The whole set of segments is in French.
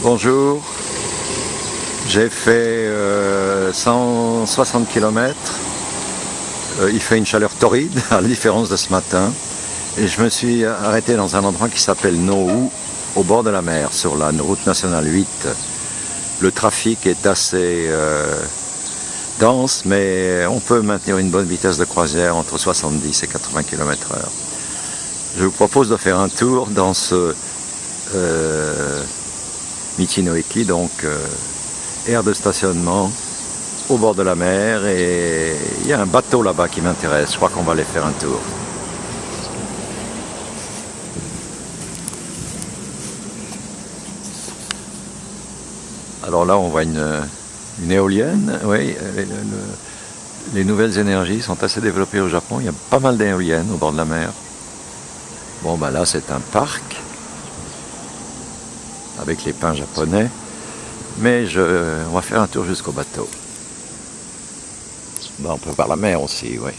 Bonjour, j'ai fait 160 km. Il fait une chaleur torride, à la différence de ce matin. Et je me suis arrêté dans un endroit qui s'appelle Nohou, au bord de la mer, sur la route nationale 8. Le trafic est assez dense, mais on peut maintenir une bonne vitesse de croisière entre 70 et 80 km/h. Je vous propose de faire un tour dans ce Michi-no-eki, donc aire de stationnement au bord de la mer, et il y a un bateau là-bas qui m'intéresse. Je crois qu'on va aller faire un tour. Alors là on voit une éolienne. Oui, les nouvelles énergies sont assez développées au Japon. Il y a pas mal d'éoliennes au bord de la mer. Bon ben là c'est un parc avec les pins japonais, mais on va faire un tour jusqu'au bateau. Ben, on peut voir la mer aussi, oui.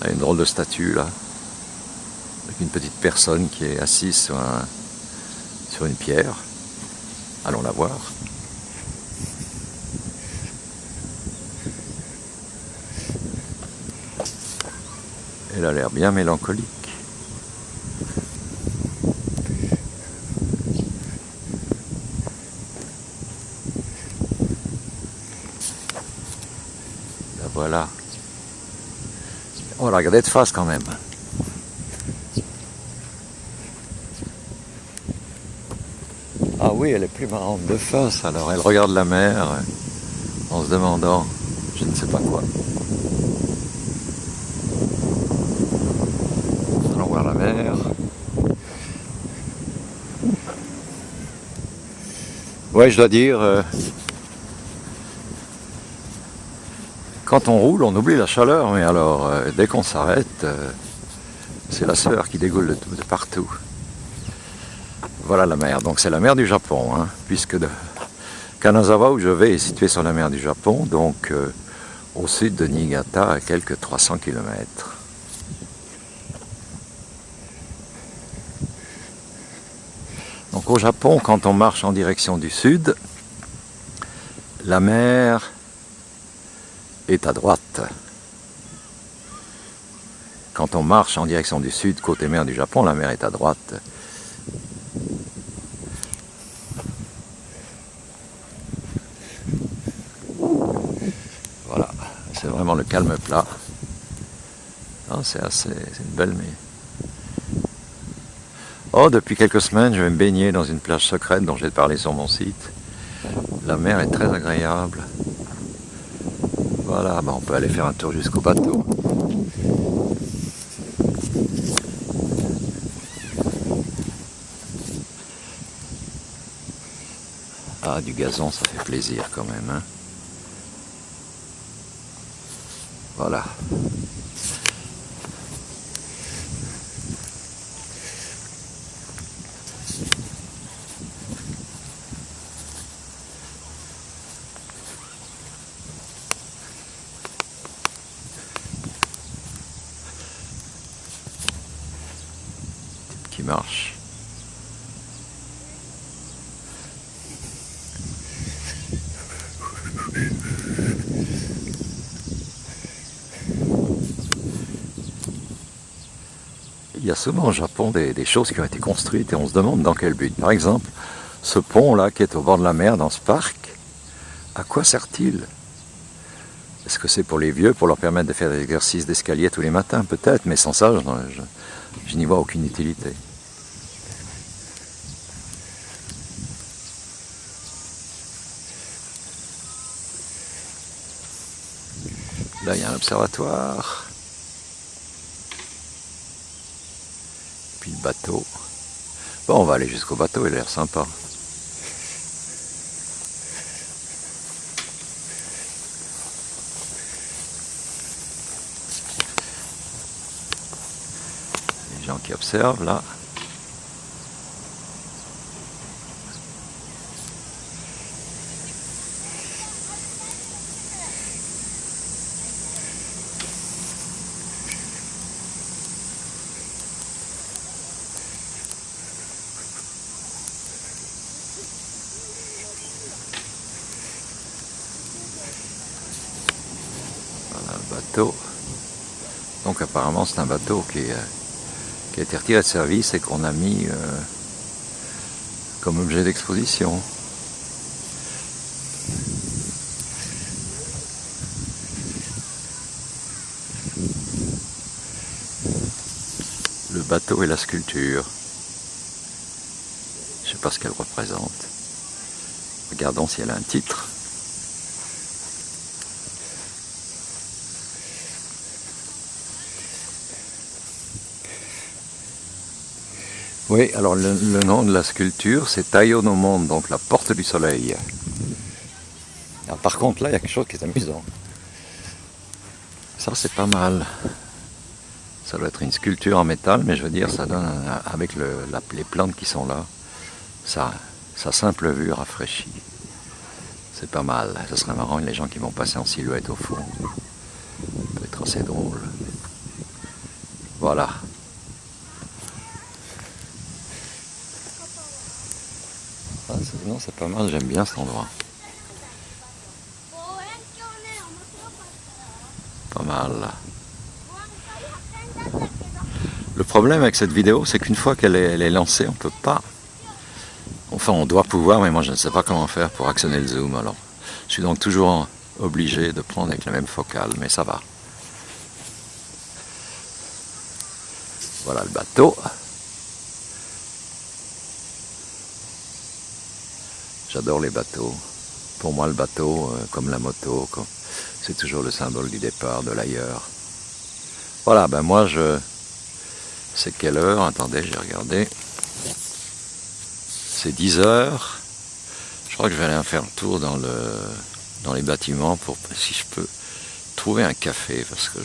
Il y a une drôle de statue là, avec une petite personne qui est assise sur une pierre. Allons la voir. Elle a l'air bien mélancolique. La voilà. Oh, la regardez de face quand même. Ah oui, elle est plus marrante de face. Alors elle regarde la mer en se demandant je ne sais pas quoi. Allons voir la mer. Ouais, je dois dire, quand on roule, on oublie la chaleur, mais alors dès qu'on s'arrête, c'est la sueur qui dégoule de partout. Voilà la mer, donc c'est la mer du Japon, hein, puisque Kanazawa où je vais est situé sur la mer du Japon, donc au sud de Niigata, à quelques 300 km. Donc au Japon, quand on marche en direction du sud, la mer est à droite. Quand on marche en direction du sud, côté mer du Japon, la mer est à droite. Voilà, c'est vraiment le calme plat. C'est une belle mer. Oh, depuis quelques semaines, je vais me baigner dans une plage secrète dont j'ai parlé sur mon site. La mer est très agréable. Voilà, on peut aller faire un tour jusqu'au bateau. Ah, du gazon, ça fait plaisir quand même, hein. Voilà. Qui marche. Il y a souvent au Japon des choses qui ont été construites et on se demande dans quel but. Par exemple, ce pont là qui est au bord de la mer dans ce parc, à quoi sert-il? Est-ce que c'est pour les vieux, pour leur permettre de faire des exercices d'escalier tous les matins? Peut-être, mais sans ça, je n'y vois aucune utilité. Là, il y a un observatoire. Puis le bateau. Bon, on va aller jusqu'au bateau, il a l'air sympa. Les gens qui observent là. bateau. Donc apparemment c'est un bateau qui a été retiré de service et qu'on a mis comme objet d'exposition. Le bateau et la sculpture. Je ne sais pas ce qu'elle représente. Regardons si elle a un titre. Oui, alors le nom de la sculpture, c'est Taiyo no Mon, donc la porte du soleil. Alors, par contre, là, il y a quelque chose qui est amusant. Ça, c'est pas mal. Ça doit être une sculpture en métal, mais je veux dire, ça donne, avec les plantes qui sont là, sa simple vue rafraîchit. C'est pas mal. Ce serait marrant, les gens qui vont passer en silhouette au fond. Ça peut être assez drôle. Voilà. Ah, non, c'est pas mal, j'aime bien cet endroit. Pas mal. Le problème avec cette vidéo, c'est qu'une fois qu'elle est lancée, on peut pas. Enfin, on doit pouvoir, mais moi je ne sais pas comment faire pour actionner le zoom. Alors, je suis donc toujours obligé de prendre avec la même focale, mais ça va. Voilà le bateau. J'adore les bateaux. Pour moi, le bateau, comme la moto, c'est toujours le symbole du départ, de l'ailleurs. Voilà, ben moi, c'est quelle heure? Attendez, j'ai regardé. C'est 10 heures. Je crois que je vais aller faire un tour dans les bâtiments pour, si je peux, trouver un café. Parce que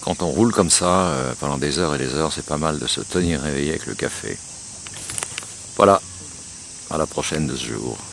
quand on roule comme ça, pendant des heures et des heures, c'est pas mal de se tenir réveillé avec le café. Voilà. À la prochaine de ce jour.